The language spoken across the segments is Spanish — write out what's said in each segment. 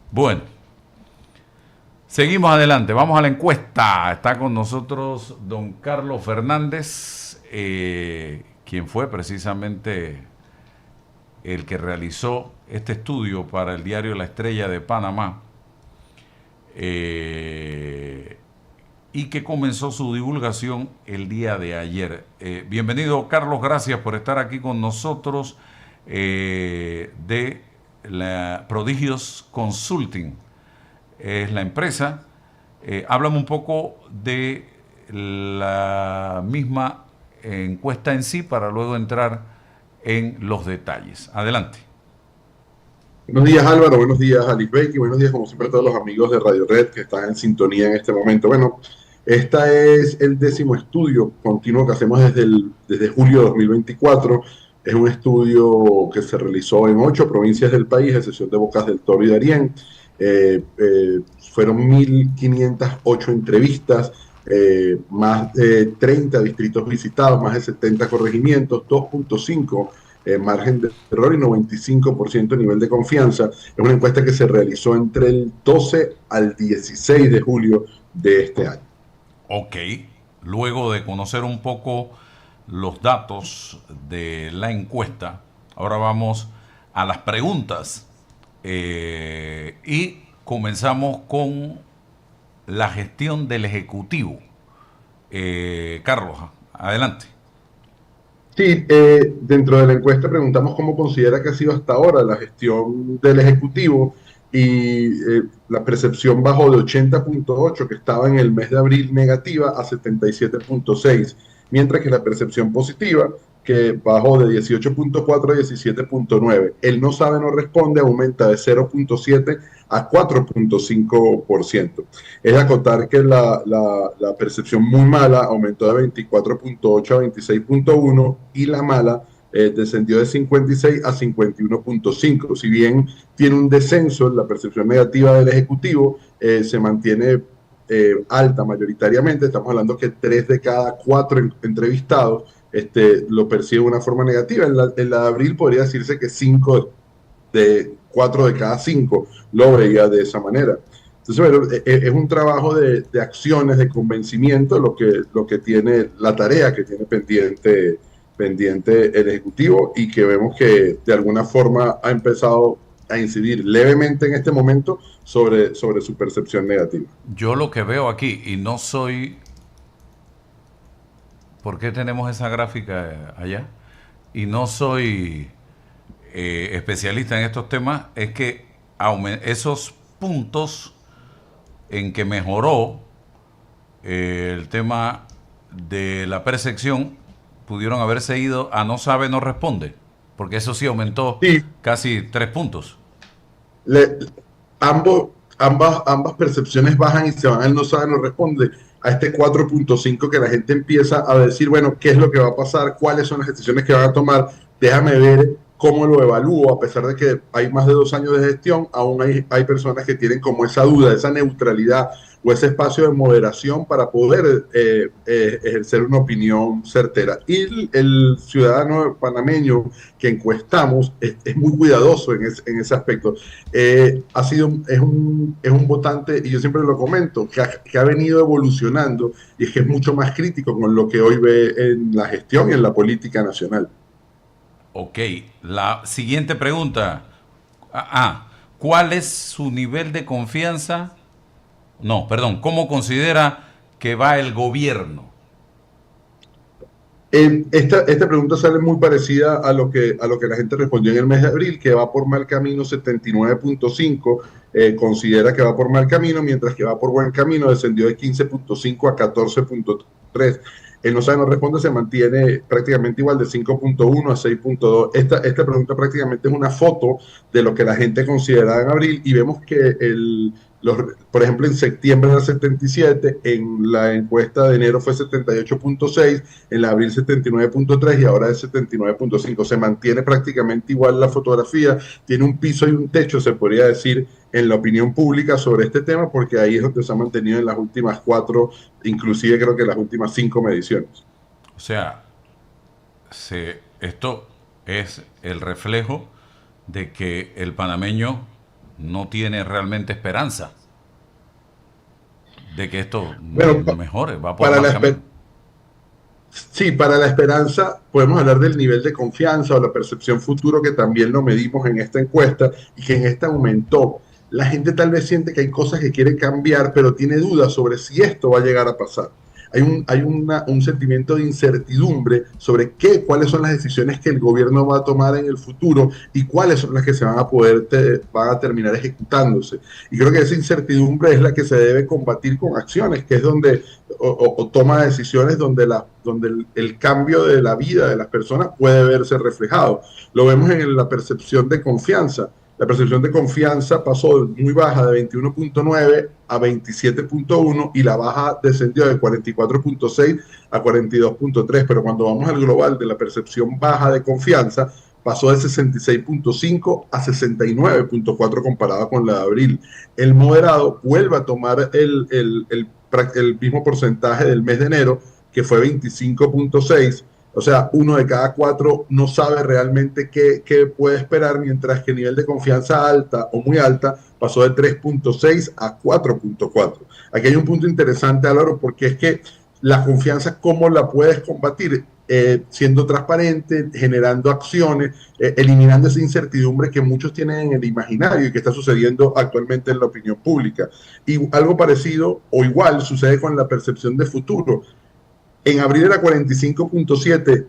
Bueno, seguimos adelante. Vamos a la encuesta. Está con nosotros don Carlos Fernández, quien fue precisamente el que realizó este estudio para el diario La Estrella de Panamá, y que comenzó su divulgación el día de ayer. Bienvenido, Carlos, gracias por estar aquí con nosotros, de la Prodigios Consulting. Es la empresa. Háblame un poco de la misma encuesta en sí para luego entrar en los detalles. Adelante. Buenos días Álvaro, buenos días Alisbeck y buenos días como siempre a todos los amigos de Radio Red que están en sintonía en este momento. Bueno, este es el 10º estudio continuo que hacemos desde julio de 2024. Es un estudio que se realizó en 8 provincias del país, a excepción de Bocas del Toro y Darién. Fueron 1.508 entrevistas, más de 30 distritos visitados, más de 70 corregimientos, 2.5 margen de error y 95% de nivel de confianza. Es una encuesta que se realizó entre el 12 al 16 de julio de este año. Ok, luego de conocer un poco los datos de la encuesta, ahora vamos a las preguntas, y comenzamos con la gestión del Ejecutivo. Carlos, adelante. Sí, dentro de la encuesta preguntamos cómo considera que ha sido hasta ahora la gestión del Ejecutivo y la percepción bajó de 80.8, que estaba en el mes de abril, negativa, a 77.6, mientras que la percepción positiva, que bajó de 18.4 a 17.9. El no sabe, no responde, aumenta de 0.7 a 4.5%. Es de acotar que la percepción muy mala aumentó de 24.8 a 26.1 y la mala descendió de 56 a 51.5. Si bien tiene un descenso en la percepción negativa del Ejecutivo, se mantiene alta mayoritariamente. Estamos hablando que 3 de cada 4 entrevistados lo perciben de una forma negativa. En la de abril podría decirse que 4 de cada 5 lo veía de esa manera. Entonces, bueno, es un trabajo de acciones, de convencimiento, lo que tiene, la tarea que tiene pendiente el Ejecutivo y que vemos que de alguna forma ha empezado a incidir levemente en este momento sobre su percepción negativa. Yo lo que veo aquí, y no soy... ¿Por qué tenemos esa gráfica allá? Y no soy especialista en estos temas, es que esos puntos en que mejoró el tema de la percepción pudieron haberse ido a no sabe, no responde, porque eso sí aumentó Sí, casi 3 puntos. le, ambas percepciones bajan y se van al no sabe, no responde a este 4.5 que la gente empieza a decir, bueno, ¿qué es lo que va a pasar? ¿Cuáles son las decisiones que van a tomar? Déjame ver cómo lo evalúo, a pesar de que hay más de 2 años de gestión, aún hay personas que tienen como esa duda, esa neutralidad o ese espacio de moderación para poder ejercer una opinión certera. Y el ciudadano panameño que encuestamos es muy cuidadoso en ese aspecto. Es un votante, y yo siempre lo comento, que ha venido evolucionando y es que es mucho más crítico con lo que hoy ve en la gestión y en la política nacional. Ok, la siguiente pregunta. ¿Cuál es su nivel de confianza? No, perdón, ¿cómo considera que va el gobierno? Esta pregunta sale muy parecida a lo que la gente respondió en el mes de abril, que va por mal camino 79.5, considera que va por mal camino, mientras que va por buen camino descendió de 15.5 a 14.3. El no sabe, no responde, se mantiene prácticamente igual de 5.1 a 6.2. Esta pregunta prácticamente es una foto de lo que la gente consideraba en abril y vemos que por ejemplo, en septiembre era 77, en la encuesta de enero fue 78.6, en la abril 79.3 y ahora es 79.5. Se mantiene prácticamente igual la fotografía, tiene un piso y un techo, se podría decir, en la opinión pública sobre este tema, porque ahí es donde se ha mantenido en las últimas 4, inclusive creo que las últimas 5 mediciones. O sea, esto es el reflejo de que el panameño no tiene realmente esperanza de que esto Bueno, mejore, va por para mal la, camino. sí, para la esperanza podemos hablar del nivel de confianza o la percepción futuro que también lo medimos en esta encuesta y que en esta aumentó. La gente tal vez siente que hay cosas que quiere cambiar, pero tiene dudas sobre si esto va a llegar a pasar. Un sentimiento de incertidumbre sobre cuáles son las decisiones que el gobierno va a tomar en el futuro y cuáles son las que se van a van a terminar ejecutándose. Y creo que esa incertidumbre es la que se debe combatir con acciones, que es donde o toma decisiones donde el cambio de la vida de las personas puede verse reflejado. Lo vemos en la percepción de confianza. La percepción de confianza pasó muy baja de 21.9 a 27.1 y la baja descendió de 44.6 a 42.3, pero cuando vamos al global de la percepción baja de confianza, pasó de 66.5 a 69.4 comparada con la de abril. El moderado vuelve a tomar el mismo porcentaje del mes de enero, que fue 25.6. O sea, uno de cada cuatro no sabe realmente qué puede esperar, mientras que el nivel de confianza alta o muy alta pasó de 3.6 a 4.4. Aquí hay un punto interesante, Álvaro, porque es que la confianza, ¿cómo la puedes combatir? Siendo transparente, generando acciones, eliminando esa incertidumbre que muchos tienen en el imaginario y que está sucediendo actualmente en la opinión pública. Y algo parecido o igual sucede con la percepción de futuro. En abril era 45.7,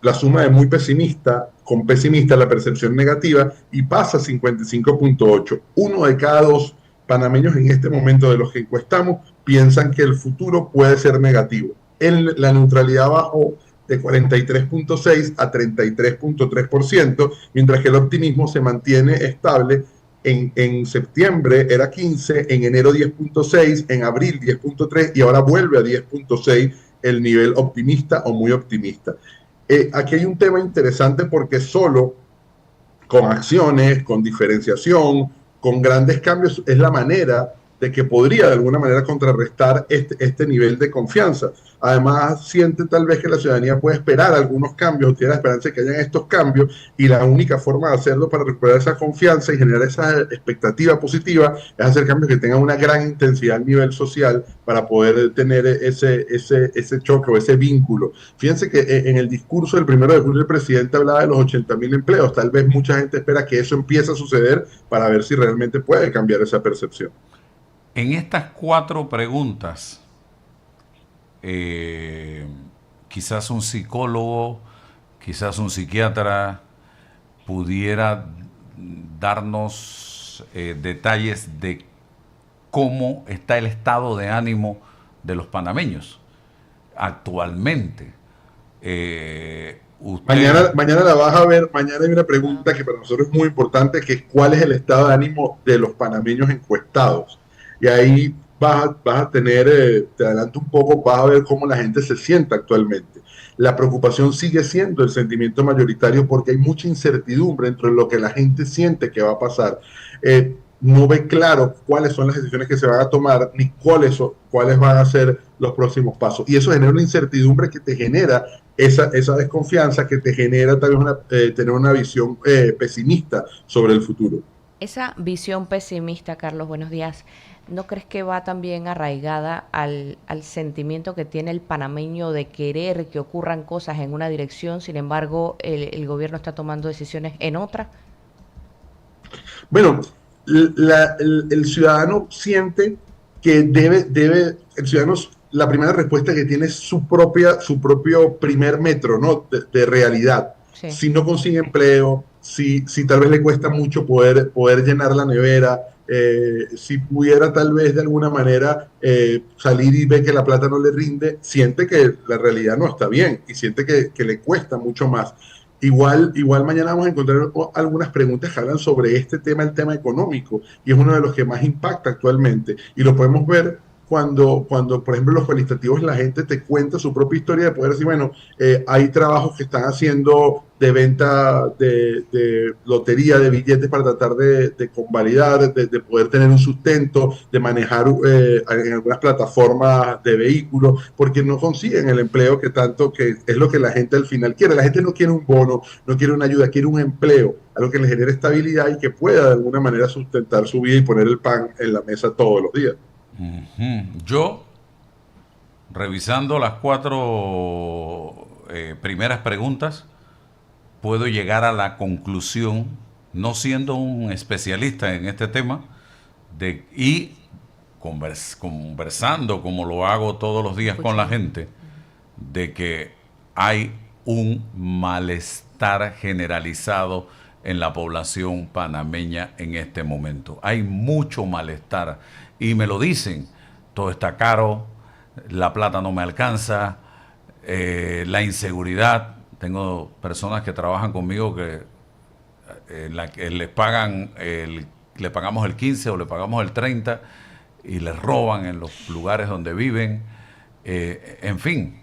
la suma de muy pesimista con pesimista, la percepción negativa, y pasa a 55.8. Uno de cada dos panameños en este momento de los que encuestamos piensan que el futuro puede ser negativo. La neutralidad bajó de 43.6 a 33.3%, mientras que el optimismo se mantiene estable. En septiembre era 15, en enero 10.6, en abril 10.3 y ahora vuelve a 10.6 el nivel optimista o muy optimista. Aquí hay un tema interesante porque solo con acciones, con diferenciación, con grandes cambios, es la manera de que podría de alguna manera contrarrestar este nivel de confianza. Además, siente tal vez que la ciudadanía puede esperar algunos cambios, tiene la esperanza de que hayan estos cambios, y la única forma de hacerlo para recuperar esa confianza y generar esa expectativa positiva es hacer cambios que tengan una gran intensidad a nivel social para poder tener ese choque o ese vínculo. Fíjense que en el discurso del 1 de julio el presidente hablaba de los 80.000 empleos. Tal vez mucha gente espera que eso empiece a suceder para ver si realmente puede cambiar esa percepción. En estas 4 preguntas, quizás un psicólogo, quizás un psiquiatra pudiera darnos detalles de cómo está el estado de ánimo de los panameños actualmente. Mañana la vas a ver, mañana hay una pregunta que para nosotros es muy importante, que es cuál es el estado de ánimo de los panameños encuestados. Y ahí vas a tener, te adelanto un poco, vas a ver cómo la gente se siente actualmente. La preocupación sigue siendo el sentimiento mayoritario porque hay mucha incertidumbre entre lo que la gente siente que va a pasar. No ve claro cuáles son las decisiones que se van a tomar ni cuáles van a ser los próximos pasos. Y eso genera una incertidumbre que te genera esa desconfianza, que te genera tal vez tener una visión pesimista sobre el futuro. Esa visión pesimista, Carlos, buenos días, ¿no crees que va también arraigada al sentimiento que tiene el panameño de querer que ocurran cosas en una dirección, sin embargo, el gobierno está tomando decisiones en otra? Bueno, el ciudadano siente que el ciudadano, la primera respuesta que tiene es su propio primer metro, ¿no? De realidad. Sí. Si no consigue empleo, si tal vez le cuesta mucho poder llenar la nevera, si pudiera tal vez de alguna manera salir y ve que la plata no le rinde, siente que la realidad no está bien y siente que le cuesta mucho más. Igual mañana vamos a encontrar algunas preguntas que hablan sobre este tema, el tema económico, y es uno de los que más impacta actualmente. Y lo podemos ver cuando, por ejemplo, los cualitativos, la gente te cuenta su propia historia de poder decir, bueno, hay trabajos que están haciendo de venta de lotería, de billetes para tratar de convalidar, de poder tener un sustento, de manejar en algunas plataformas de vehículos, porque no consiguen el empleo que es lo que la gente al final quiere. La gente no quiere un bono, no quiere una ayuda, quiere un empleo, algo que le genere estabilidad y que pueda de alguna manera sustentar su vida y poner el pan en la mesa todos los días. Yo, revisando las cuatro primeras preguntas, puedo llegar a la conclusión, no siendo un especialista en este tema, y conversando como lo hago todos los días con la gente, de que hay un malestar generalizado en la población panameña en este momento. Hay mucho malestar y me lo dicen, todo está caro, la plata no me alcanza, la inseguridad. Tengo personas que trabajan conmigo que les le pagamos el 15 o le pagamos el 30 y les roban en los lugares donde viven. En fin,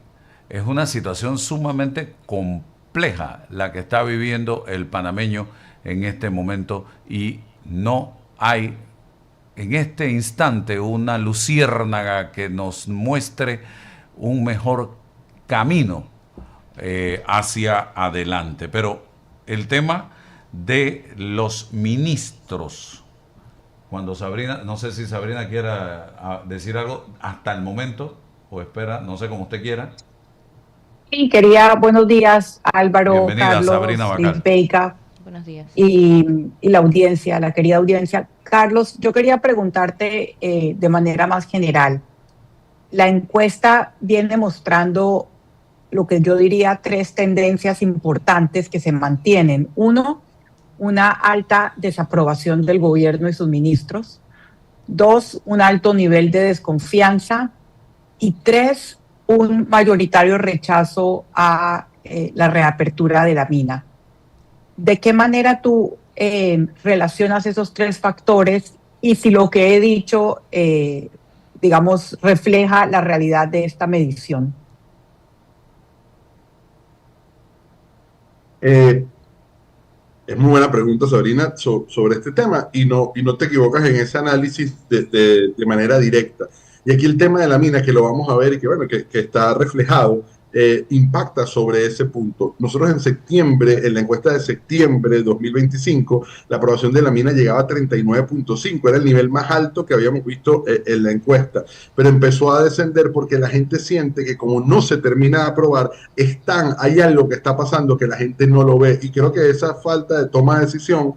es una situación sumamente compleja la que está viviendo el panameño en este momento y no hay en este instante una luciérnaga que nos muestre un mejor camino hacia adelante. Pero el tema de los ministros, cuando Sabrina, no sé si Sabrina quiera decir algo hasta el momento, o espera, no sé, como usted quiera. Sí, quería, buenos días, Álvaro, Bienvenida, Carlos, Sabrina Bacal. Liz Veiga. Buenos días. Y la audiencia, la querida audiencia. Carlos, yo quería preguntarte de manera más general. La encuesta viene mostrando lo que yo diría 3 tendencias importantes que se mantienen. 1, una alta desaprobación del gobierno y sus ministros. 2, un alto nivel de desconfianza. Y 3, un mayoritario rechazo a la reapertura de la mina. ¿De qué manera tú relacionas esos 3 factores y si lo que he dicho, digamos, refleja la realidad de esta medición? Es muy buena pregunta, Sabrina, sobre este tema y no te equivocas en ese análisis de manera directa. Y aquí el tema de la mina, que lo vamos a ver y que, bueno, que está reflejado, impacta sobre ese punto. Nosotros en septiembre, en la encuesta de septiembre de 2025, la aprobación de la mina llegaba a 39.5, era el nivel más alto que habíamos visto en la encuesta, pero empezó a descender porque la gente siente que como no se termina de aprobar, hay algo que está pasando que la gente no lo ve, y creo que esa falta de toma de decisión,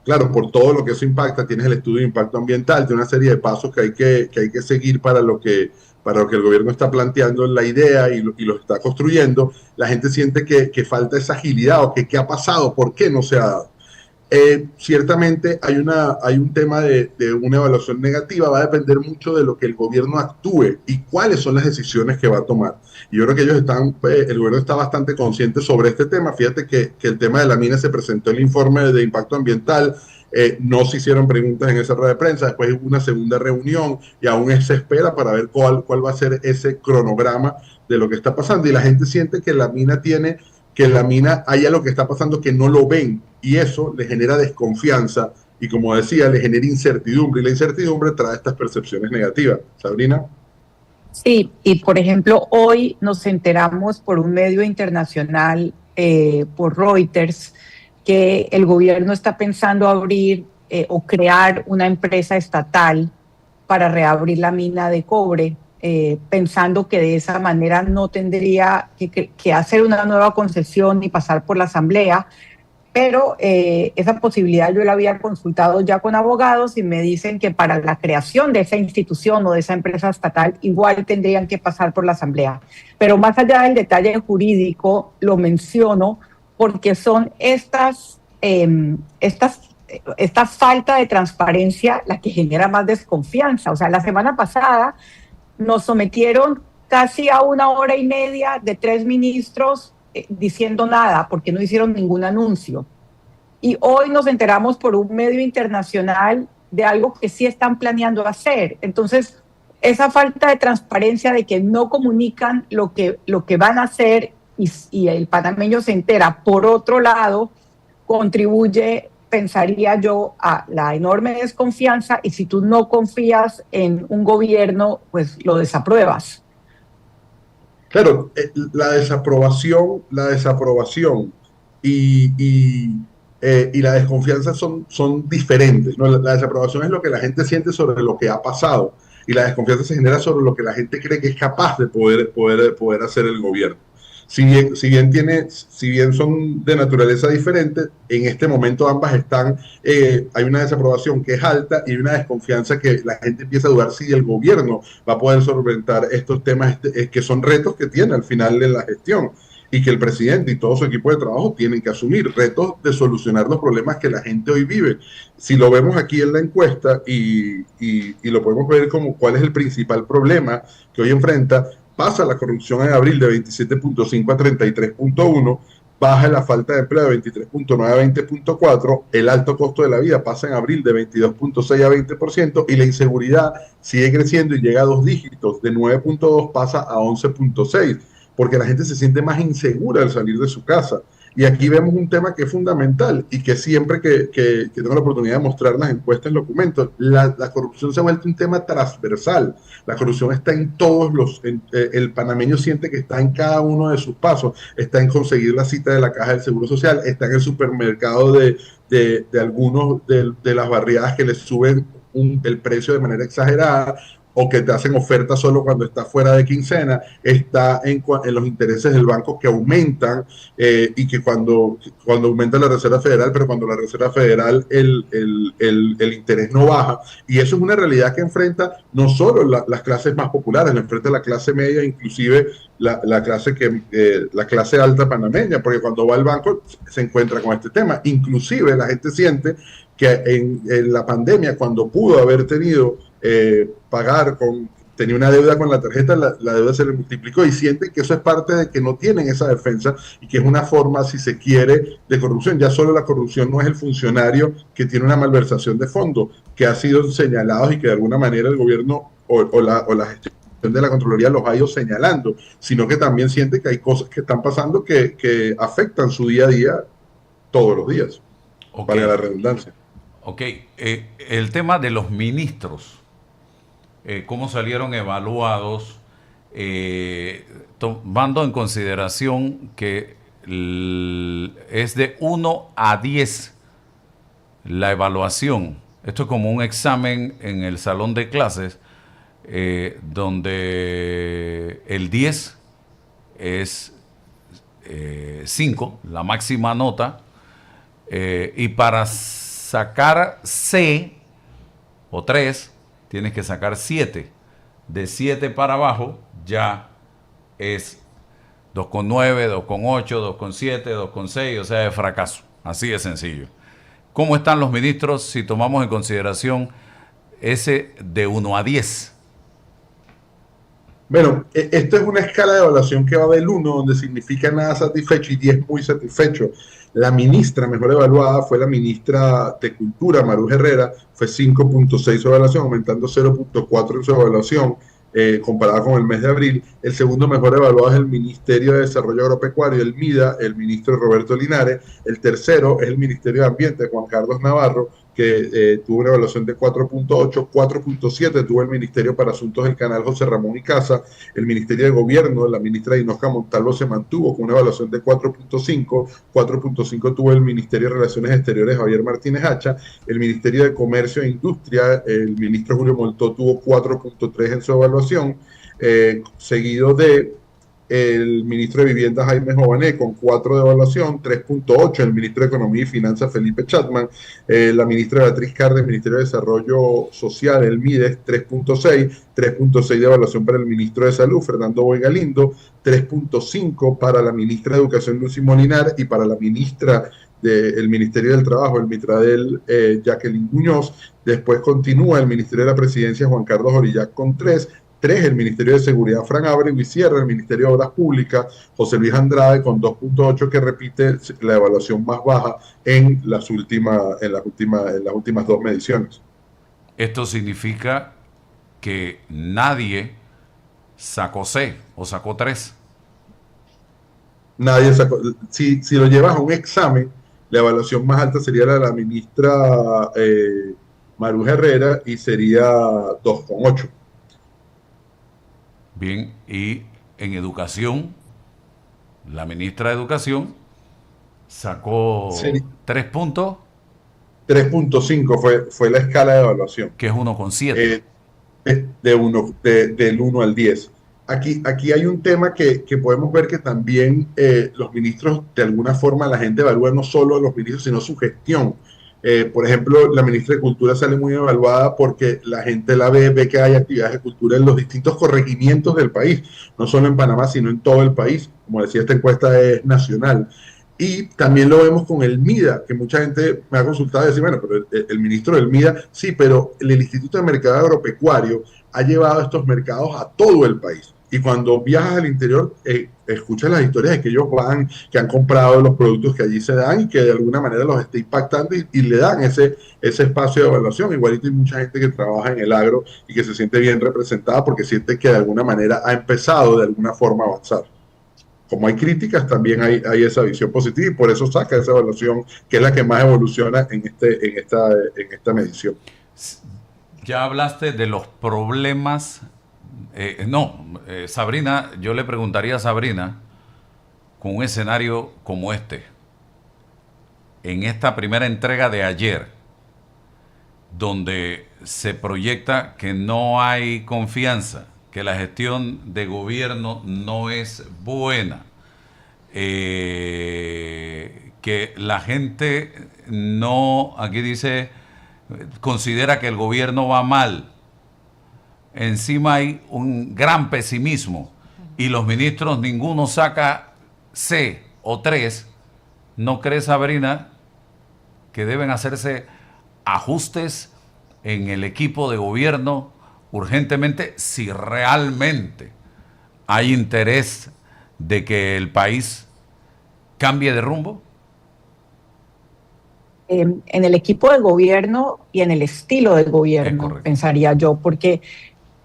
claro, por todo lo que eso impacta, tienes el estudio de impacto ambiental, tiene una serie de pasos que hay que seguir para lo que el gobierno está planteando en la idea y lo está construyendo. La gente siente que falta esa agilidad o que qué ha pasado, por qué no se ha dado. Ciertamente hay un tema de una evaluación negativa, va a depender mucho de lo que el gobierno actúe y cuáles son las decisiones que va a tomar. Y yo creo que el gobierno está bastante consciente sobre este tema. Fíjate que el tema de la mina se presentó en el informe de impacto ambiental, no se hicieron preguntas en esa rueda de prensa, después hubo una segunda reunión y aún se espera para ver cuál va a ser ese cronograma de lo que está pasando. Y la gente siente que la mina hay algo que está pasando que no lo ven y eso le genera desconfianza y, como decía, le genera incertidumbre y la incertidumbre trae estas percepciones negativas. Sabrina. Sí, y por ejemplo, hoy nos enteramos por un medio internacional, por Reuters, que el gobierno está pensando abrir o crear una empresa estatal para reabrir la mina de cobre, pensando que de esa manera no tendría que hacer una nueva concesión ni pasar por la asamblea, pero esa posibilidad yo la había consultado ya con abogados y me dicen que para la creación de esa institución o de esa empresa estatal igual tendrían que pasar por la asamblea. Pero más allá del detalle jurídico, lo menciono porque son esta falta de transparencia la que genera más desconfianza. O sea, la semana pasada nos sometieron casi a 1 hora y media de 3 ministros diciendo nada, porque no hicieron ningún anuncio. Y hoy nos enteramos por un medio internacional de algo que sí están planeando hacer. Entonces, esa falta de transparencia de que no comunican lo que van a hacer y el panameño se entera, por otro lado, contribuye, pensaría yo, a la enorme desconfianza, y si tú no confías en un gobierno, pues lo desapruebas. Claro, la desaprobación y la desconfianza son diferentes, ¿no? La desaprobación es lo que la gente siente sobre lo que ha pasado y la desconfianza se genera sobre lo que la gente cree que es capaz de poder hacer el gobierno. Si bien son de naturaleza diferente, en este momento ambas hay una desaprobación que es alta y una desconfianza que la gente empieza a dudar si el gobierno va a poder solventar estos temas que son retos que tiene al final de la gestión y que el presidente y todo su equipo de trabajo tienen que asumir, retos de solucionar los problemas que la gente hoy vive. Si lo vemos aquí en la encuesta y lo podemos ver como cuál es el principal problema que hoy enfrenta, pasa la corrupción en abril de 27.5 a 33.1, baja la falta de empleo de 23.9 a 20.4, el alto costo de la vida pasa en abril de 22.6 a 20% y la inseguridad sigue creciendo y llega a dos dígitos, de 9.2 pasa a 11.6, porque la gente se siente más insegura al salir de su casa. Y aquí vemos un tema que es fundamental y que siempre que tengo la oportunidad de mostrar las encuestas, los documentos, la corrupción se ha vuelto un tema transversal. La corrupción está en el panameño siente que está en cada uno de sus pasos, está en conseguir la cita de la caja del Seguro Social, está en el supermercado de algunos de las barriadas que les suben el precio de manera exagerada, o que te hacen ofertas solo cuando está fuera de quincena, está en los intereses del banco que aumentan y que cuando aumenta la Reserva Federal, pero cuando la Reserva Federal el interés no baja. Y eso es una realidad que enfrenta no solo las clases más populares, lo enfrenta la clase media, inclusive la clase alta panameña, porque cuando va al banco se encuentra con este tema. Inclusive la gente siente que en la pandemia, cuando pudo haber tenido tenía una deuda con la tarjeta, la deuda se le multiplicó y sienten que eso es parte de que no tienen esa defensa y que es una forma, si se quiere, de corrupción. Ya solo la corrupción no es el funcionario que tiene una malversación de fondo, que ha sido señalado y que de alguna manera el gobierno o la gestión de la Contraloría los ha ido señalando, sino que también siente que hay cosas que están pasando que afectan su día a día todos los días, para la redundancia. Ok, el tema de los ministros, cómo salieron evaluados, tomando en consideración que es de 1 a 10 la evaluación. Esto es como un examen en el salón de clases, donde el 10 es 5, la máxima nota, y para sacar C o 3, tienes que sacar 7. De 7 para abajo ya es 2,9, 2,8, 2,7, 2,6, o sea, de fracaso. Así de sencillo. ¿Cómo están los ministros si tomamos en consideración ese de 1 a 10? Bueno, esto es una escala de evaluación que va del 1, donde significa nada satisfecho, y 10 muy satisfecho. La ministra mejor evaluada fue la ministra de Cultura, Maru Herrera, fue 5.6 su evaluación, aumentando 0.4 en su evaluación comparada con el mes de abril. El segundo mejor evaluado es el Ministerio de Desarrollo Agropecuario, el MIDA, el ministro Roberto Linares. El tercero es el Ministerio de Ambiente, Juan Carlos Navarro, que tuvo una evaluación de 4.8, 4.7 tuvo el Ministerio para Asuntos del Canal José Ramón y Casa, el Ministerio de Gobierno, la ministra Inosca Montalvo se mantuvo con una evaluación de 4.5, 4.5 tuvo el Ministerio de Relaciones Exteriores Javier Martínez Hacha, el Ministerio de Comercio e Industria, el ministro Julio Moltó tuvo 4.3 en su evaluación, seguido de el ministro de Vivienda Jaime Jované con 4 de evaluación, 3.8 el ministro de Economía y Finanzas Felipe Chatman, la ministra Beatriz Cárdenas, Ministerio de Desarrollo Social, el MIDES, 3.6 de evaluación para el ministro de Salud, Fernando Boy Galindo, 3.5 para la ministra de Educación, Lucy Molinar, y para la ministra del Ministerio del Trabajo, el Mitradel, Jacqueline Muñoz. Después continúa el Ministerio de la Presidencia, Juan Carlos Orillac, con 3 el Ministerio de Seguridad, Fran Ábrego, y cierra el Ministerio de Obras Públicas, José Luis Andrade, con 2.8, que repite la evaluación más baja en las últimas 2 mediciones. Esto significa que nadie sacó C o sacó 3. Nadie sacó. Si lo llevas a un examen, la evaluación más alta sería la de la ministra Maruja Herrera y sería 2,8. Bien, y en educación, la ministra de Educación sacó Sería 3 puntos, 3,5 fue la escala de evaluación. que es 1,7. Del 1 al 10. Aquí hay un tema que podemos ver que también los ministros, de alguna forma, la gente evalúa no solo a los ministros, sino su gestión. Por ejemplo, la ministra de Cultura sale muy evaluada porque la gente la ve que hay actividades de cultura en los distintos corregimientos del país, no solo en Panamá, sino en todo el país. Como decía, esta encuesta es nacional. Y también lo vemos con el MIDA, que mucha gente me ha consultado y decir, bueno, pero el ministro del MIDA, sí, pero el Instituto de Mercado Agropecuario ha llevado estos mercados a todo el país. Y cuando viajas al interior, escuchas las historias de que ellos van, que han comprado los productos que allí se dan y que de alguna manera los está impactando y le dan ese espacio de evaluación. Igualito hay mucha gente que trabaja en el agro y que se siente bien representada porque siente que de alguna manera ha empezado de alguna forma a avanzar. Como hay críticas, también hay esa visión positiva y por eso saca esa evaluación que es la que más evoluciona en esta medición. Ya hablaste de los problemas. Sabrina, yo le preguntaría a Sabrina, con un escenario como este, en esta primera entrega de ayer, donde se proyecta que no hay confianza, que la gestión de gobierno no es buena, que la gente no, aquí dice, considera que el gobierno va mal. Encima hay un gran pesimismo y los ministros ninguno saca C o 3. ¿No crees, Sabrina, que deben hacerse ajustes en el equipo de gobierno urgentemente si realmente hay interés de que el país cambie de rumbo? En el equipo de gobierno y en el estilo del gobierno, pensaría yo, porque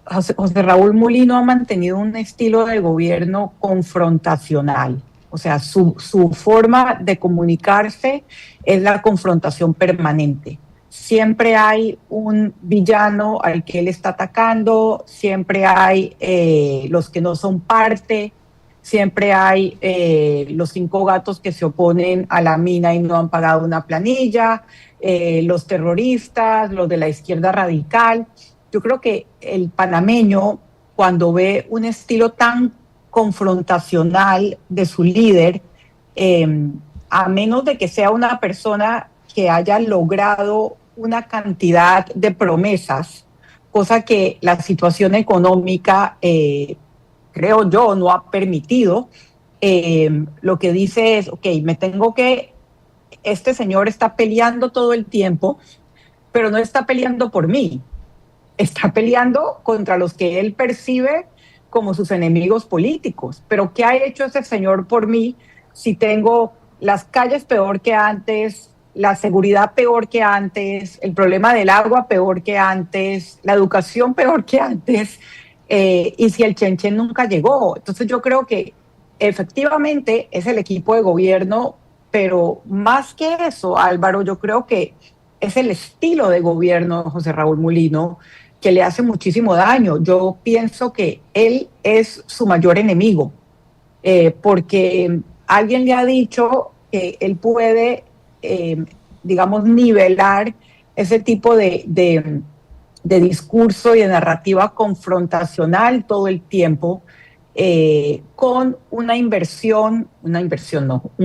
José Raúl Mulino ha mantenido un estilo de gobierno confrontacional. O sea, su forma de comunicarse es la confrontación permanente. Siempre hay un villano al que él está atacando, siempre hay los que no son parte, siempre hay los 5 gatos que se oponen a la mina y no han pagado una planilla, los terroristas, los de la izquierda radical. Yo creo que el panameño, cuando ve un estilo tan confrontacional de su líder, a menos de que sea una persona que haya logrado una cantidad de promesas, cosa que la situación económica, creo yo, no ha permitido, lo que dice es, ok, este señor está peleando todo el tiempo, pero no está peleando por mí, está peleando contra los que él percibe como sus enemigos políticos. Pero ¿qué ha hecho ese señor por mí si tengo las calles peor que antes, la seguridad peor que antes, el problema del agua peor que antes, la educación peor que antes, y si el Chenchen nunca llegó? Entonces yo creo que efectivamente es el equipo de gobierno, pero más que eso, Álvaro, yo creo que es el estilo de gobierno de José Raúl Mulino que le hace muchísimo daño. Yo pienso que él es su mayor enemigo, porque alguien le ha dicho que él puede, digamos, nivelar ese tipo de discurso y de narrativa confrontacional todo el tiempo, con un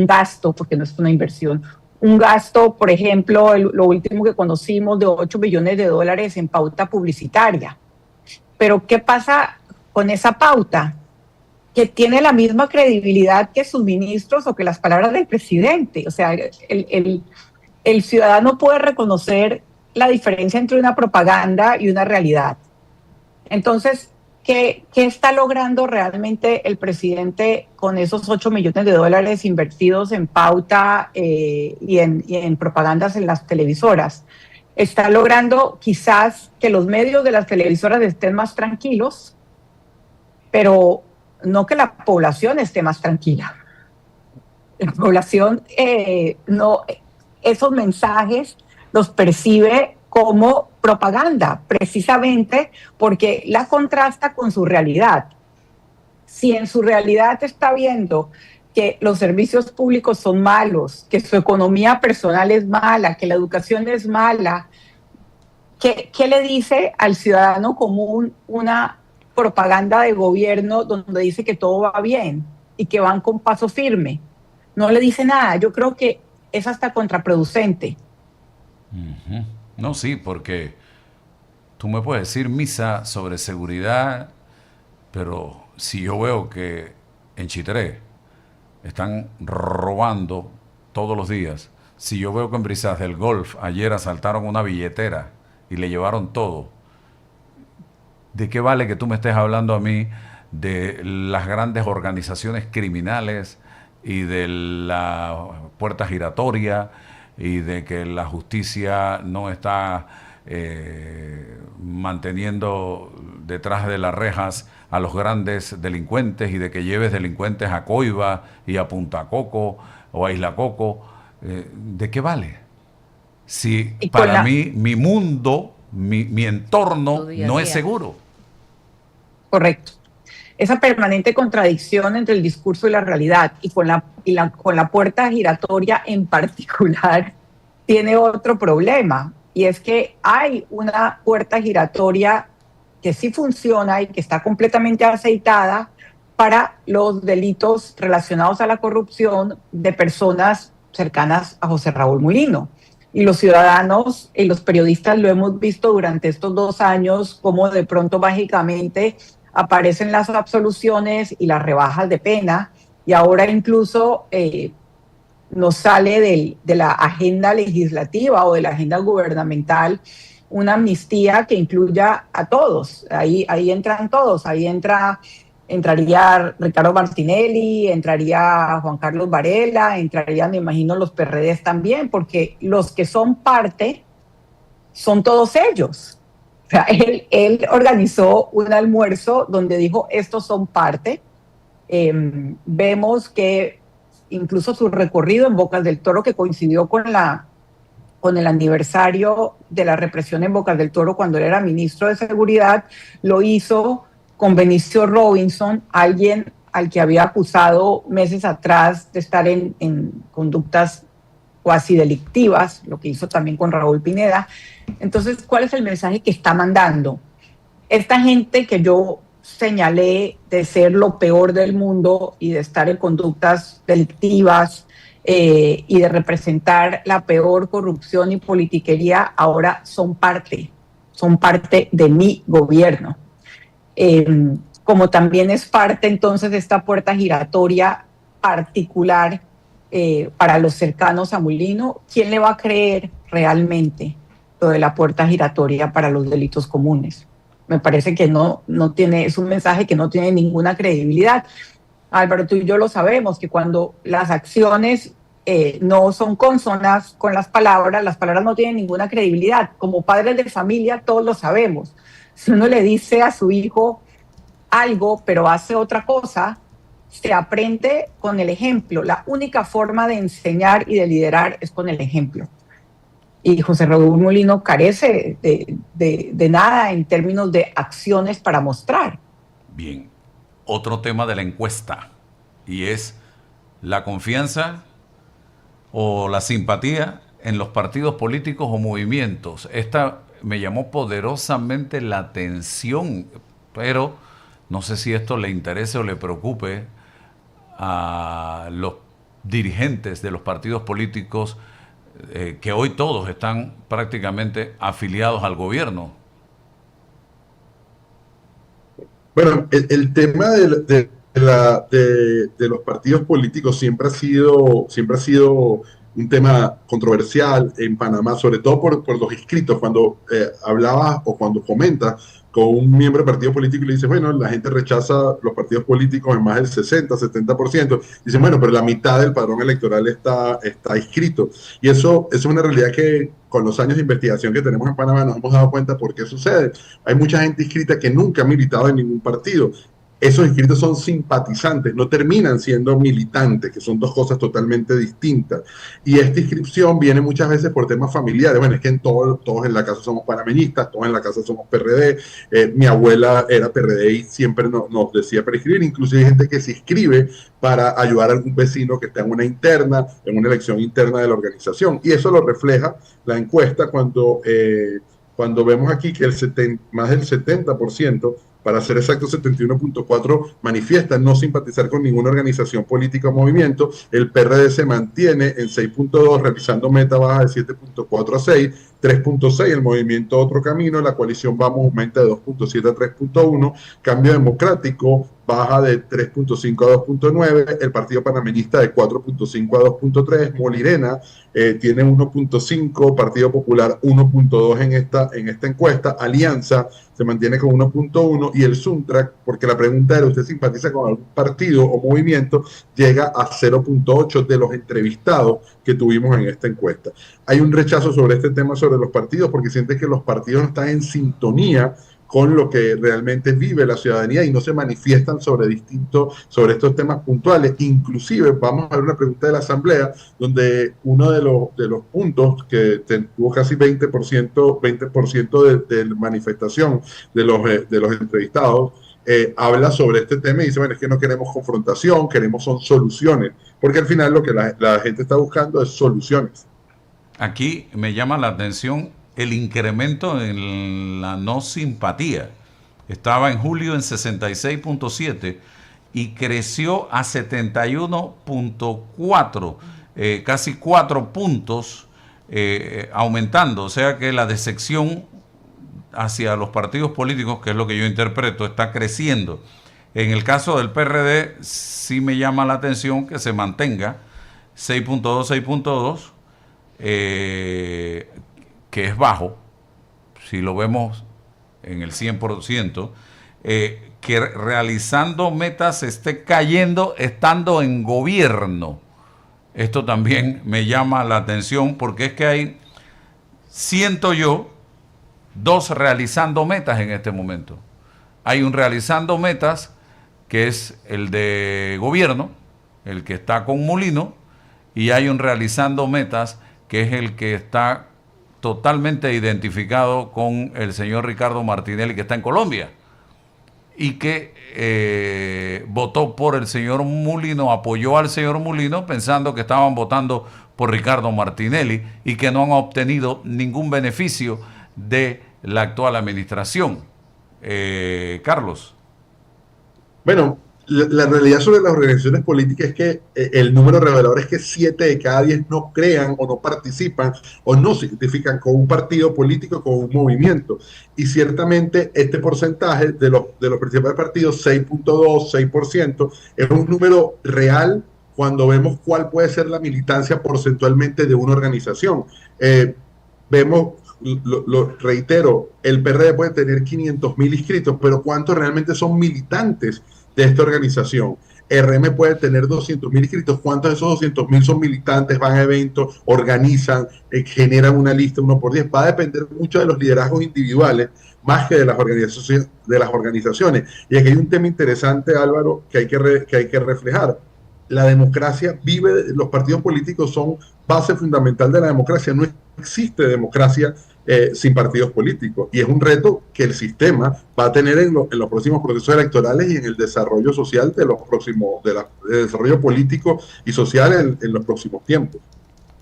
gasto, porque no es una inversión, un gasto, por ejemplo, lo último que conocimos de $8 billones en pauta publicitaria. Pero ¿qué pasa con esa pauta? Que tiene la misma credibilidad que sus ministros o que las palabras del presidente. O sea, el ciudadano puede reconocer la diferencia entre una propaganda y una realidad. Entonces, ¿qué está logrando realmente el presidente con esos $8 millones invertidos en pauta y en propagandas en las televisoras? está logrando quizás que los medios de las televisoras estén más tranquilos, pero no que la población esté más tranquila. La población no, esos mensajes los percibe como propaganda, precisamente porque la contrasta con su realidad. Si en su realidad está viendo que los servicios públicos son malos, que su economía personal es mala, que la educación es mala, ¿qué le dice al ciudadano común una propaganda de gobierno donde dice que todo va bien y que van con paso firme? No le dice nada. Yo creo que es hasta contraproducente. Uh-huh. No, sí, porque tú me puedes decir misa sobre seguridad, pero si yo veo que en Chitré están robando todos los días, si yo veo que en Brisas del Golf ayer asaltaron una billetera y le llevaron todo, ¿de qué vale que tú me estés hablando a mí de las grandes organizaciones criminales y de la puerta giratoria y de que la justicia no está manteniendo detrás de las rejas a los grandes delincuentes y de que lleves delincuentes a Coiba y a Punta Coco o a Isla Coco? ¿De qué vale? Si para mí, mi mundo, mi entorno no es seguro. Correcto. Esa permanente contradicción entre el discurso y la realidad, y con la puerta giratoria en particular, tiene otro problema, y es que hay una puerta giratoria que sí funciona y que está completamente aceitada para los delitos relacionados a la corrupción de personas cercanas a José Raúl Mulino. Y los ciudadanos y los periodistas lo hemos visto durante estos 2 años, como de pronto mágicamente aparecen las absoluciones y las rebajas de pena, y ahora incluso nos sale de la agenda legislativa o de la agenda gubernamental una amnistía que incluya a todos. Ahí entran todos, entraría Ricardo Martinelli, entraría Juan Carlos Varela, entrarían, me imagino, los PRDs también, porque los que son parte son todos ellos. O sea, él organizó un almuerzo donde dijo, estos son parte. Vemos que incluso su recorrido en Bocas del Toro, que coincidió con el aniversario de la represión en Bocas del Toro cuando él era ministro de Seguridad, lo hizo con Benicio Robinson, alguien al que había acusado meses atrás de estar en conductas cuasi delictivas, lo que hizo también con Raúl Pineda. Entonces, ¿cuál es el mensaje que está mandando? Esta gente que yo señalé de ser lo peor del mundo y de estar en conductas delictivas y de representar la peor corrupción y politiquería, ahora son parte de mi gobierno. Como también es parte entonces de esta puerta giratoria particular para los cercanos a Mulino, ¿quién le va a creer realmente lo de la puerta giratoria para los delitos comunes? Me parece que no tiene, es un mensaje que no tiene ninguna credibilidad. Álvaro, tú y yo lo sabemos, que cuando las acciones no son consonas con las palabras no tienen ninguna credibilidad. Como padres de familia todos lo sabemos. Si uno le dice a su hijo algo, pero hace otra cosa, se aprende con el ejemplo. La única forma de enseñar y de liderar es con el ejemplo. Y José Raúl Mulino carece de nada en términos de acciones para mostrar. Bien, otro tema de la encuesta, y es la confianza o la simpatía en los partidos políticos o movimientos. Esta me llamó poderosamente la atención, pero no sé si esto le interese o le preocupe a los dirigentes de los partidos políticos que hoy todos están prácticamente afiliados al gobierno. Bueno, el tema de los partidos políticos siempre ha sido un tema controversial en Panamá, sobre todo por los inscritos. Cuando hablabas o cuando comentas con un miembro de partido político y le dices, bueno, la gente rechaza los partidos políticos en más del 60, 70%. Dicen, bueno, pero la mitad del padrón electoral está inscrito. Y eso es una realidad que con los años de investigación que tenemos en Panamá nos hemos dado cuenta por qué sucede. Hay mucha gente inscrita que nunca ha militado en ningún partido. Esos inscritos son simpatizantes, no terminan siendo militantes, que son dos cosas totalmente distintas. Y esta inscripción viene muchas veces por temas familiares. Bueno, es que todos en la casa somos panameñistas, todos en la casa somos PRD. Mi abuela era PRD y siempre nos decía para inscribir. Incluso hay gente que se inscribe para ayudar a algún vecino que está en una interna, en una elección interna de la organización. Y eso lo refleja la encuesta cuando vemos aquí que más del 70%, para ser exacto 71.4%, manifiestan no simpatizar con ninguna organización política o movimiento. El PRD se mantiene en 6.2, revisando meta baja de 7.4 a 6, 3.6 el movimiento Otro Camino, la coalición Vamos aumenta de 2.7 a 3.1, Cambio Democrático baja de 3.5 a 2.9, el Partido Panameñista de 4.5 a 2.3, Molirena tiene 1.5, Partido Popular 1.2 en esta encuesta, Alianza se mantiene con 1.1 y el Suntrac, porque la pregunta era, ¿usted simpatiza con algún partido o movimiento? Llega a 0.8 de los entrevistados que tuvimos en esta encuesta. Hay un rechazo sobre este tema, sobre los partidos, porque sienten que los partidos no están en sintonía con lo que realmente vive la ciudadanía y no se manifiestan sobre estos temas puntuales. Inclusive, vamos a ver una pregunta de la Asamblea, donde uno de los puntos que tuvo casi 20% de manifestación de los entrevistados, habla sobre este tema y dice, bueno, es que no queremos confrontación, son soluciones, porque al final lo que la gente está buscando es soluciones. Aquí me llama la atención el incremento en la no simpatía. Estaba en julio en 66.7 y creció a 71.4, casi 4 puntos aumentando. O sea que la decepción hacia los partidos políticos, que es lo que yo interpreto, está creciendo. En el caso del PRD sí me llama la atención que se mantenga 6.2, que es bajo, si lo vemos en el 100%, que realizando metas esté cayendo estando en gobierno. Esto también me llama la atención porque es que siento yo, 2 realizando metas en este momento. Hay un realizando metas que es el de gobierno, el que está con Molino, y hay un realizando metas que es el que está totalmente identificado con el señor Ricardo Martinelli, que está en Colombia, y que votó por el señor Molino, apoyó al señor Molino, pensando que estaban votando por Ricardo Martinelli y que no han obtenido ningún beneficio de la actual administración. Carlos. Bueno, la realidad sobre las organizaciones políticas es que el número revelador es que 7 de cada 10 no crean o no participan o no se identifican con un partido político, con un movimiento. Y ciertamente este porcentaje de los principales partidos, 6.2, 6%, es un número real cuando vemos cuál puede ser la militancia porcentualmente de una organización. Vemos, lo reitero, el PRD puede tener 500.000 inscritos, pero ¿cuántos realmente son militantes de esta organización? RM puede tener 200.000 inscritos. ¿Cuántos de esos 200.000 son militantes, van a eventos, organizan, generan una lista 1 por 10? Va a depender mucho de los liderazgos individuales más que de las organizaciones. Y aquí hay un tema interesante, Álvaro, que hay que reflejar. La democracia los partidos políticos son base fundamental de la democracia. No existe democracia sin partidos políticos. Y es un reto que el sistema va a tener en los próximos procesos electorales y en el desarrollo social del desarrollo político y social en los próximos tiempos.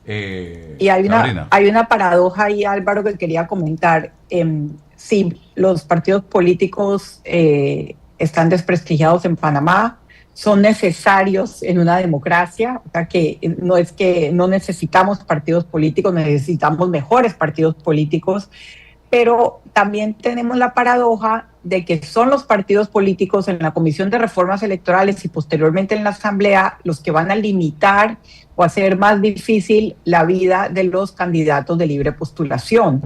Y hay una paradoja ahí, Álvaro, que quería comentar. Sí, los partidos políticos están desprestigiados en Panamá, son necesarios en una democracia, o sea que no necesitamos partidos políticos, necesitamos mejores partidos políticos, pero también tenemos la paradoja de que son los partidos políticos en la Comisión de Reformas Electorales y posteriormente en la Asamblea los que van a limitar o hacer más difícil la vida de los candidatos de libre postulación.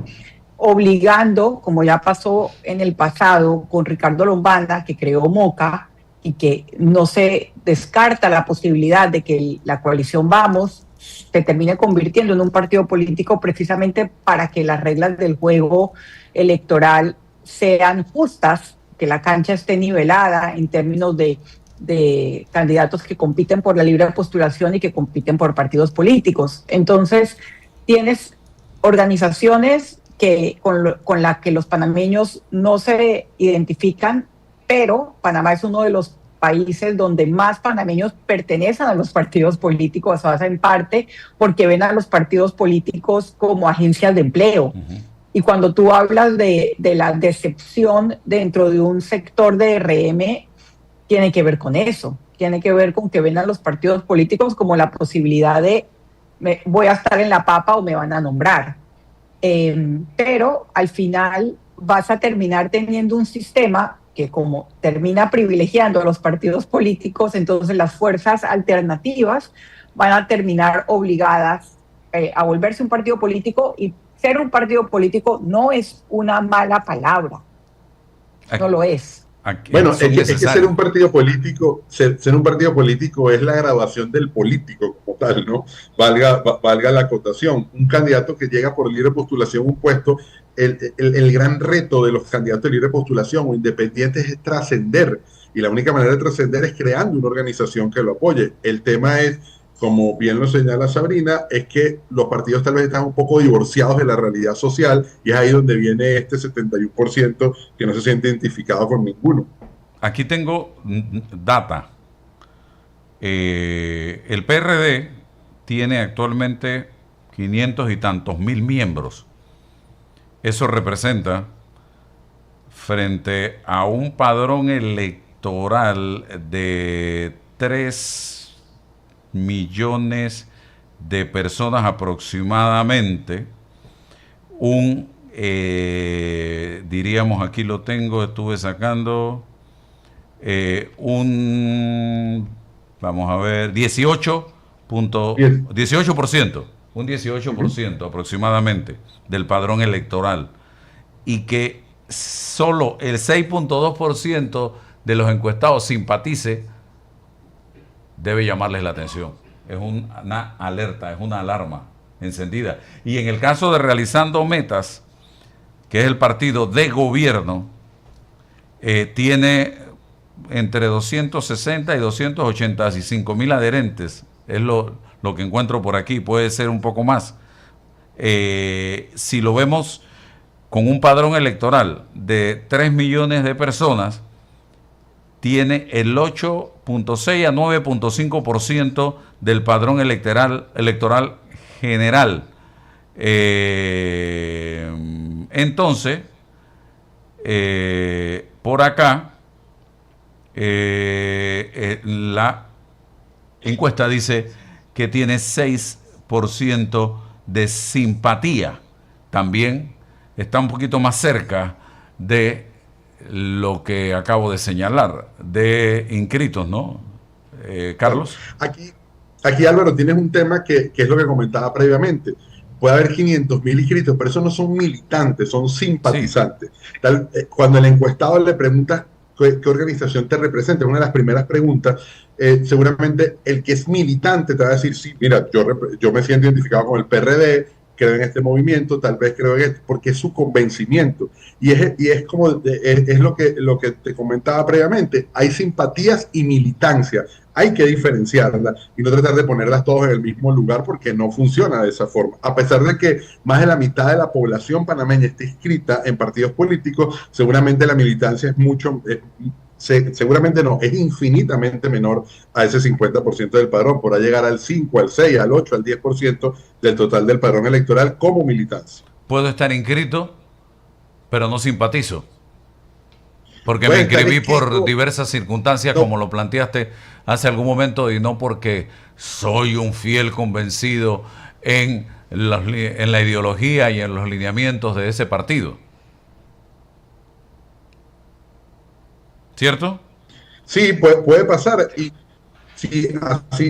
obligando, como ya pasó en el pasado con Ricardo Lombana, que creó Moca, y que no se descarta la posibilidad de que la coalición Vamos se termine convirtiendo en un partido político precisamente para que las reglas del juego electoral sean justas, que la cancha esté nivelada en términos de candidatos que compiten por la libre postulación y que compiten por partidos políticos. Entonces, tienes organizaciones que, con las que los panameños no se identifican, pero Panamá es uno de los países donde más panameños pertenecen a los partidos políticos, o sea, en parte porque ven a los partidos políticos como agencias de empleo. Y cuando tú hablas de la decepción dentro de un sector de RM, tiene que ver con eso, tiene que ver con que ven a los partidos políticos como la posibilidad de voy a estar en la papa o me van a nombrar. Pero al final vas a terminar teniendo un sistema que como termina privilegiando a los partidos políticos, entonces las fuerzas alternativas van a terminar obligadas a volverse un partido político, y ser un partido político no es una mala palabra, no lo es. Bueno, es que ser un partido político, ser un partido político es la graduación del político como tal, ¿no? Valga la acotación. Un candidato que llega por libre postulación a un puesto, el gran reto de los candidatos de libre postulación o independientes es trascender. Y la única manera de trascender es creando una organización que lo apoye. El tema es, como bien lo señala Sabrina, es que los partidos tal vez están un poco divorciados de la realidad social, y es ahí donde viene este 71% que no se siente identificado con ninguno. Aquí tengo data. El PRD tiene actualmente 500 y tantos mil miembros. Eso representa, frente a un padrón electoral de 3 millones de personas aproximadamente, diríamos, aquí lo tengo, estuve sacando, vamos a ver, 18%, un 18% aproximadamente del padrón electoral, y que solo el 6.2% de los encuestados simpatice, debe llamarles la atención. Es una alerta, es una alarma encendida. Y en el caso de Realizando Metas, que es el partido de gobierno, tiene entre 260 y 285 mil adherentes. Es lo que encuentro por aquí, puede ser un poco más. Si lo vemos con un padrón electoral de 3 millones de personas, tiene el 8.6 a 9.5% del padrón electoral general. Entonces, por acá, la encuesta dice que tiene 6% de simpatía. También está un poquito más cerca de lo que acabo de señalar, de inscritos, ¿no? Carlos. Aquí, Álvaro, tienes un tema que es lo que comentaba previamente. Puede haber 500.000 inscritos, pero esos no son militantes, son simpatizantes. Sí. Cuando el encuestado le pregunta qué organización te representa, una de las primeras preguntas, seguramente el que es militante te va a decir, sí, mira, yo me siento identificado con el PRD, creo en este movimiento, tal vez creo en esto, porque es su convencimiento. Y es como, es lo que te comentaba previamente, hay simpatías y militancia, hay que diferenciarlas y no tratar de ponerlas todas en el mismo lugar, porque no funciona de esa forma. A pesar de que más de la mitad de la población panameña esté inscrita en partidos políticos, seguramente la militancia es mucho... seguramente no, es infinitamente menor a ese 50% del padrón, podrá llegar al 5, al 6, al 8, al 10% del total del padrón electoral como militancia. Puedo estar inscrito, pero no simpatizo, porque me inscribí por diversas circunstancias, como lo planteaste hace algún momento, y no porque soy un fiel convencido en la ideología y en los lineamientos de ese partido. ¿Cierto? Sí, puede pasar. Y Sí,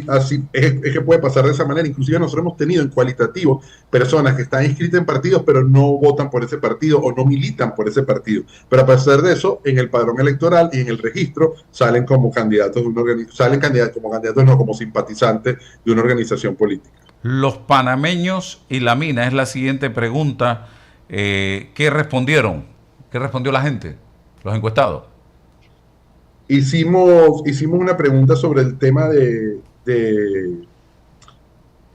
así es que puede pasar de esa manera. Inclusive nosotros hemos tenido en cualitativo personas que están inscritas en partidos pero no votan por ese partido o no militan por ese partido. Pero a pesar de eso, en el padrón electoral y en el registro salen como candidatos de una salen candidatos como candidatos, no como simpatizantes de una organización política. Los panameños y la mina es la siguiente pregunta. ¿Qué respondieron? ¿Qué respondió la gente? Los encuestados. Hicimos una pregunta sobre el tema de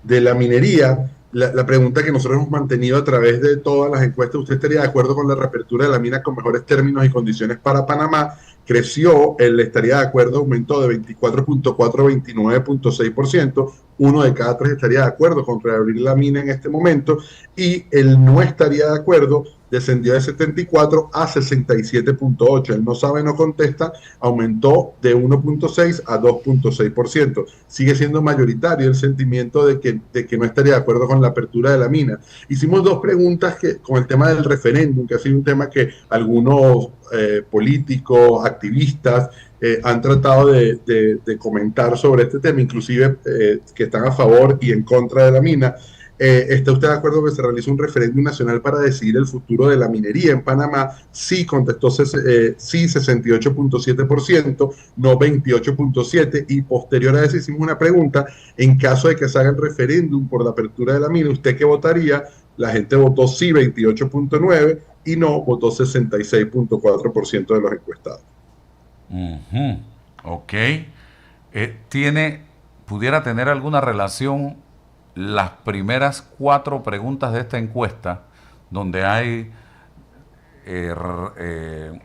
la minería. La pregunta que nosotros hemos mantenido a través de todas las encuestas: ¿usted estaría de acuerdo con la reapertura de la mina con mejores términos y condiciones para Panamá? Creció, él estaría de acuerdo, aumentó de 24.4 a 29.6%. Uno de cada tres estaría de acuerdo con reabrir la mina en este momento, y el no estaría de acuerdo descendió de 74 a 67.8. El no sabe, no contesta, aumentó de 1.6 a 2.6%. Sigue siendo mayoritario el sentimiento de que no estaría de acuerdo con la apertura de la mina. Hicimos dos preguntas con el tema del referéndum, que ha sido un tema que algunos políticos, activistas, han tratado de comentar sobre este tema, inclusive que están a favor y en contra de la mina. ¿Está usted de acuerdo que se realice un referéndum nacional para decidir el futuro de la minería en Panamá? Sí, contestó sí 68.7%, no 28.7%, y posterior a eso hicimos una pregunta: en caso de que se haga el referéndum por la apertura de la mina, ¿usted qué votaría? La gente votó sí 28.9% y no votó 66.4% de los encuestados. Ok. ¿Pudiera tener alguna relación las primeras 4 preguntas de esta encuesta, donde hay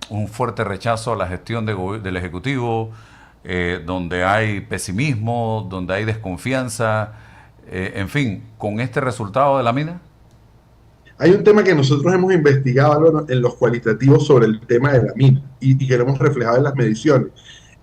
un fuerte rechazo a la gestión del Ejecutivo, donde hay pesimismo, donde hay desconfianza, en fin, con este resultado de la mina? Hay un tema que nosotros hemos investigado, Álvaro, en los cualitativos sobre el tema de la mina, y que lo hemos reflejado en las mediciones.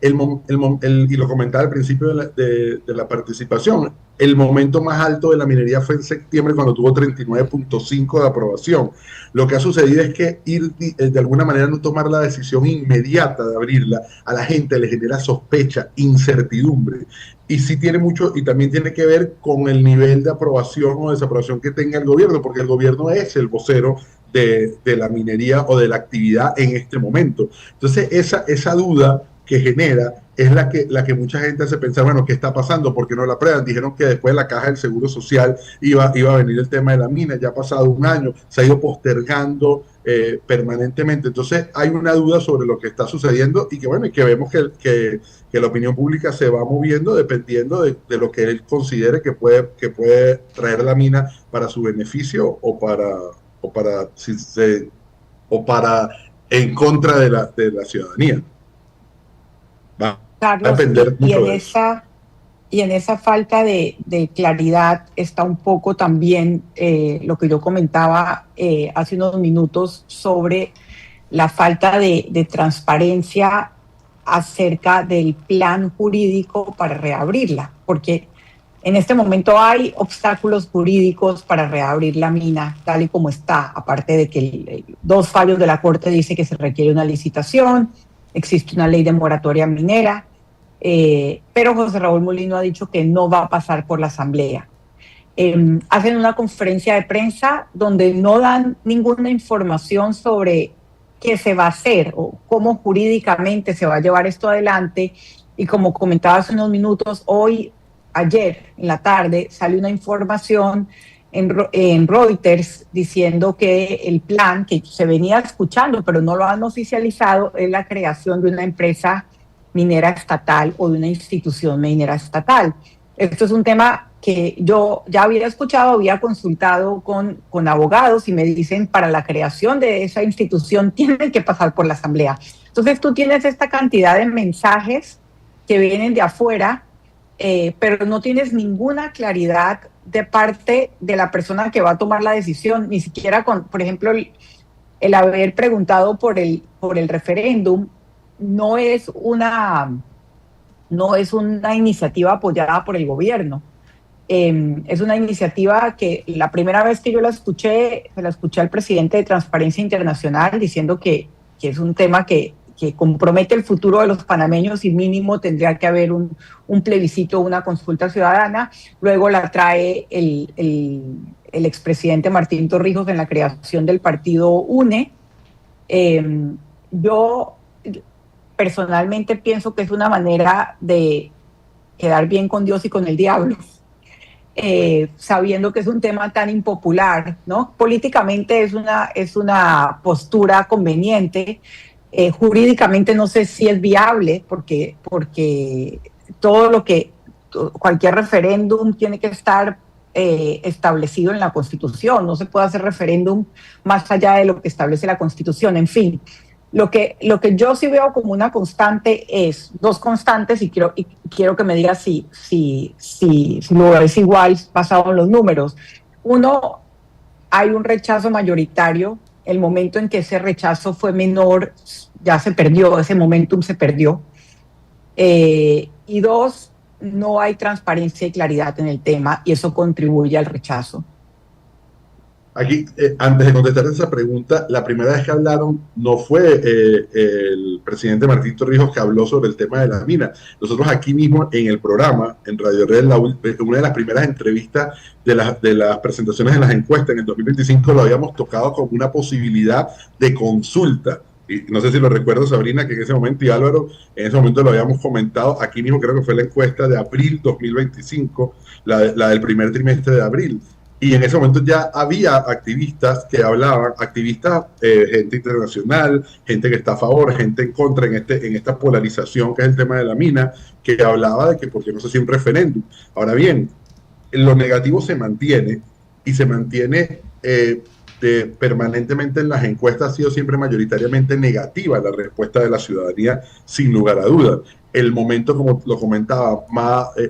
Y lo comentaba al principio de la participación: el momento más alto de la minería fue en septiembre, cuando tuvo 39.5 de aprobación. Lo que ha sucedido es que de alguna manera no tomar la decisión inmediata de abrirla, a la gente le genera sospecha, incertidumbre, y sí tiene mucho, y también tiene que ver con el nivel de aprobación o desaprobación que tenga el gobierno, porque el gobierno es el vocero de la minería o de la actividad en este momento. Entonces esa duda que genera es la que mucha gente hace pensar: bueno, ¿qué está pasando? ¿Por qué no la aprueban? Dijeron que después de la caja del Seguro Social iba a venir el tema de la mina. Ya ha pasado un año, se ha ido postergando permanentemente. Entonces hay una duda sobre lo que está sucediendo, y que bueno, y que vemos que la opinión pública se va moviendo dependiendo de lo que él considere que puede traer la mina para su beneficio, o para en contra de la ciudadanía. Va a Carlos, depender mucho de eso. y en esa falta de claridad está un poco también lo que yo comentaba hace unos minutos sobre la falta de transparencia acerca del plan jurídico para reabrirla, porque en este momento hay obstáculos jurídicos para reabrir la mina tal y como está, aparte de que 2 fallos de la Corte dice que se requiere una licitación, existe una ley de moratoria minera, pero José Raúl Mulino ha dicho que no va a pasar por la Asamblea. Hacen una conferencia de prensa donde no dan ninguna información sobre qué se va a hacer o cómo jurídicamente se va a llevar esto adelante, y como comentaba hace unos minutos, ayer en la tarde salió una información en Reuters diciendo que el plan que se venía escuchando pero no lo han oficializado es la creación de una empresa minera estatal o de una institución minera estatal. Esto es un tema que yo ya había escuchado, había consultado con abogados, y me dicen: para la creación de esa institución tienen que pasar por la Asamblea. Entonces tú tienes esta cantidad de mensajes que vienen de afuera, pero no tienes ninguna claridad de parte de la persona que va a tomar la decisión, ni siquiera por ejemplo, el haber preguntado por el referéndum no es una iniciativa apoyada por el gobierno. Es una iniciativa que la primera vez que yo la escuché, se la escuché al presidente de Transparencia Internacional diciendo que es un tema que que compromete el futuro de los panameños y mínimo tendría que haber un plebiscito, una consulta ciudadana. Luego la trae el expresidente Martín Torrijos en la creación del partido UNE. Yo personalmente pienso que es una manera de quedar bien con Dios y con el diablo, sabiendo que es un tema tan impopular, ¿no? Políticamente es una postura conveniente, jurídicamente no sé si es viable, porque cualquier referéndum tiene que estar establecido en la Constitución, no se puede hacer referéndum más allá de lo que establece la Constitución, en fin. Lo que yo sí veo como una constante es, dos constantes, y quiero que me digas si lo ves igual basado en los números. Uno, hay un rechazo mayoritario. El momento en que ese rechazo fue menor, ya se perdió, ese momentum se perdió. Y dos, no hay transparencia y claridad en el tema, y eso contribuye al rechazo. Aquí, antes de contestar esa pregunta, la primera vez que hablaron no fue el presidente Martín Torrijos que habló sobre el tema de la mina. Nosotros aquí mismo en el programa, en Radio Red, una de las primeras entrevistas de las presentaciones de las encuestas en el 2025 lo habíamos tocado como una posibilidad de consulta. Y no sé si lo recuerdo, Sabrina, que en ese momento, y Álvaro, en ese momento lo habíamos comentado, aquí mismo creo que fue la encuesta de abril 2025, la del primer trimestre de abril. Y en ese momento ya había activistas que hablaban, activistas, gente internacional, gente que está a favor, gente en contra en esta polarización que es el tema de la mina, que hablaba de que por qué no se hacía un referéndum. Ahora bien, lo negativo se mantiene y se mantiene permanentemente en las encuestas. Ha sido siempre mayoritariamente negativa la respuesta de la ciudadanía, sin lugar a dudas. El momento, como lo comentaba,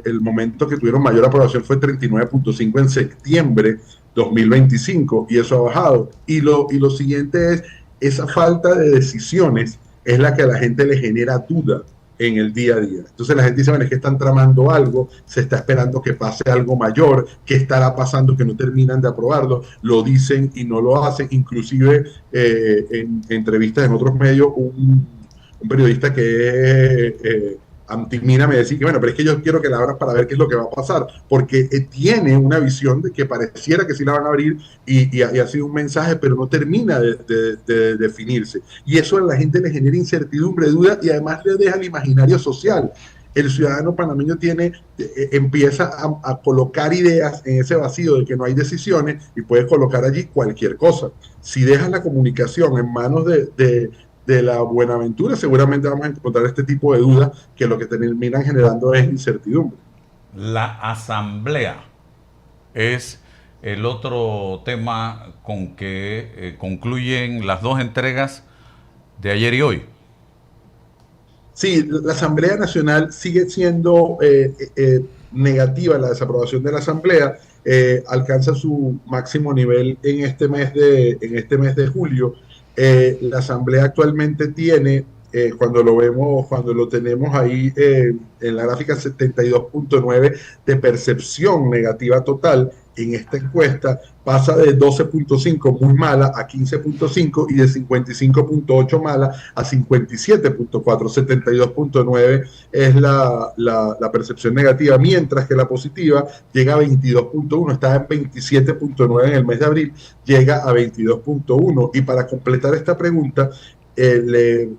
el momento que tuvieron mayor aprobación fue 39.5 en septiembre 2025 y eso ha bajado. Y lo siguiente es, esa falta de decisiones es la que a la gente le genera duda en el día a día. Entonces la gente dice, bueno, es que están tramando algo, se está esperando que pase algo mayor, ¿qué estará pasando que no terminan de aprobarlo? Lo dicen y no lo hacen. Inclusive en entrevistas en otros medios, un periodista que es antimina me decía que bueno, pero es que yo quiero que la abran para ver qué es lo que va a pasar, porque tiene una visión de que pareciera que sí la van a abrir y ha sido un mensaje, pero no termina de definirse. Y eso a la gente le genera incertidumbre, duda y además le deja el imaginario social. El ciudadano panameño empieza a colocar ideas en ese vacío de que no hay decisiones y puede colocar allí cualquier cosa. Si dejas la comunicación en manos de la Buenaventura, seguramente vamos a encontrar este tipo de dudas que lo que terminan generando es incertidumbre. La asamblea es el otro tema con que concluyen las dos entregas de ayer y hoy. Sí, la Asamblea Nacional sigue siendo negativa, la desaprobación de la Asamblea alcanza su máximo nivel en este mes de julio. La Asamblea actualmente tiene, cuando lo tenemos ahí en la gráfica, 72.9 de percepción negativa total. En esta encuesta pasa de 12.5 muy mala a 15.5 y de 55.8 mala a 57.4. 72.9 es la percepción negativa, mientras que la positiva llega a 22.1, estaba en 27.9 en el mes de abril, llega a 22.1. Y para completar esta pregunta, le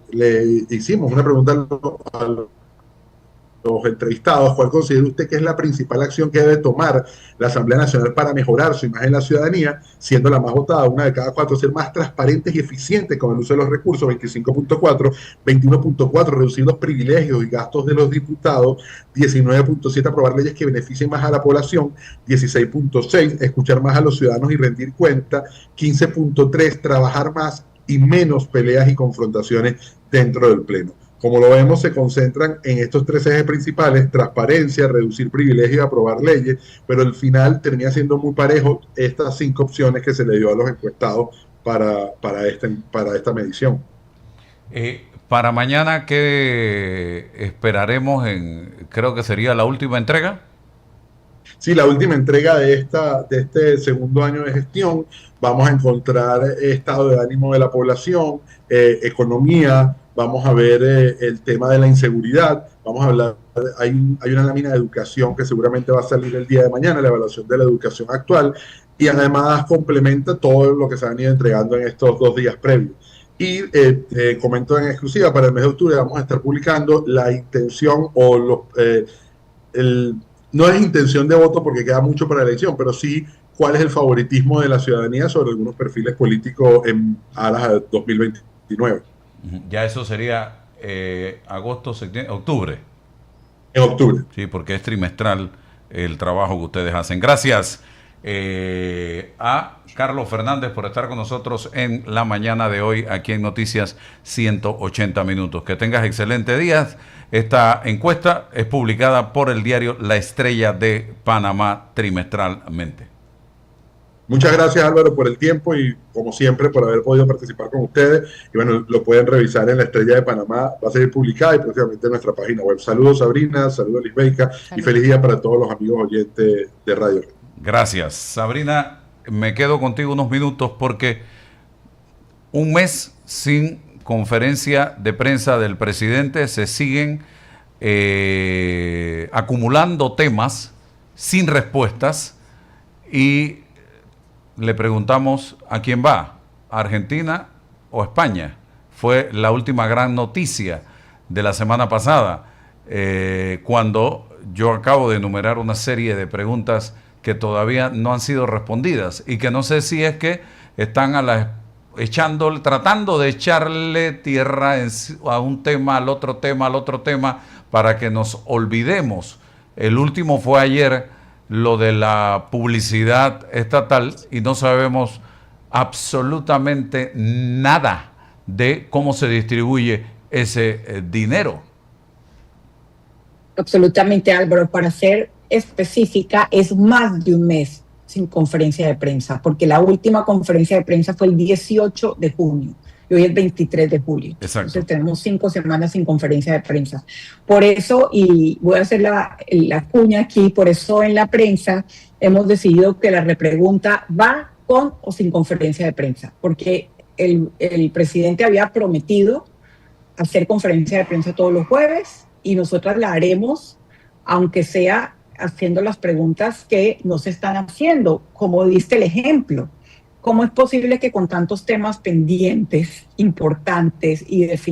hicimos una pregunta a los entrevistados: ¿cuál considera usted que es la principal acción que debe tomar la Asamblea Nacional para mejorar su imagen en la ciudadanía, siendo la más votada, una de cada cuatro, ser más transparentes y eficientes con el uso de los recursos? 25.4, 21.4, reducir los privilegios y gastos de los diputados, 19.7, aprobar leyes que beneficien más a la población, 16.6, escuchar más a los ciudadanos y rendir cuenta, 15.3, trabajar más y menos peleas y confrontaciones dentro del Pleno. Como lo vemos, se concentran en estos tres ejes principales: transparencia, reducir privilegios y aprobar leyes, pero al final termina siendo muy parejo estas 5 opciones que se le dio a los encuestados para esta medición. Para mañana, ¿qué esperaremos creo que sería la última entrega? Sí, la última entrega de este segundo año de gestión. Vamos a encontrar estado de ánimo de la población, economía, vamos a ver el tema de la inseguridad, vamos a hablar, hay una lámina de educación que seguramente va a salir el día de mañana, la evaluación de la educación actual, y además complementa todo lo que se han ido entregando en estos 2 días previos. Y comento en exclusiva, para el mes de octubre vamos a estar publicando la intención o no es intención de voto porque queda mucho para la elección, pero sí cuál es el favoritismo de la ciudadanía sobre algunos perfiles políticos en aras a 2029. Ya eso sería agosto, septiembre, octubre. En octubre. Sí, porque es trimestral el trabajo que ustedes hacen. Gracias a Carlos Fernández por estar con nosotros en la mañana de hoy aquí en Noticias 180 Minutos. Que tengas excelente día. Esta encuesta es publicada por el diario La Estrella de Panamá trimestralmente. Muchas gracias, Álvaro, por el tiempo y, como siempre, por haber podido participar con ustedes. Y bueno, lo pueden revisar en La Estrella de Panamá. Va a ser publicada y próximamente en nuestra página web. Saludos, Sabrina. Saludos, Lisbeica. Y feliz día para todos los amigos oyentes de Radio. Gracias. Sabrina, me quedo contigo unos minutos porque un mes sin conferencia de prensa del presidente, se siguen acumulando temas sin respuestas y le preguntamos a quién va, ¿Argentina o España? Fue la última gran noticia de la semana pasada, cuando yo acabo de enumerar una serie de preguntas que todavía no han sido respondidas y que no sé si es que están tratando de echarle tierra a un tema, al otro tema, para que nos olvidemos. El último fue ayer, lo de la publicidad estatal, y no sabemos absolutamente nada de cómo se distribuye ese dinero. Absolutamente, Álvaro. Para ser específica, es más de un mes sin conferencia de prensa, porque la última conferencia de prensa fue el 18 de junio y hoy es el 23 de julio. Exacto. Entonces tenemos 5 semanas sin conferencia de prensa. Por eso, y voy a hacer la cuña aquí, por eso en la prensa hemos decidido que la repregunta va con o sin conferencia de prensa, porque el presidente había prometido hacer conferencia de prensa todos los jueves y nosotras la haremos, aunque sea haciendo las preguntas que no se están haciendo, como diste el ejemplo. ¿Cómo es posible que con tantos temas pendientes, importantes y definidos,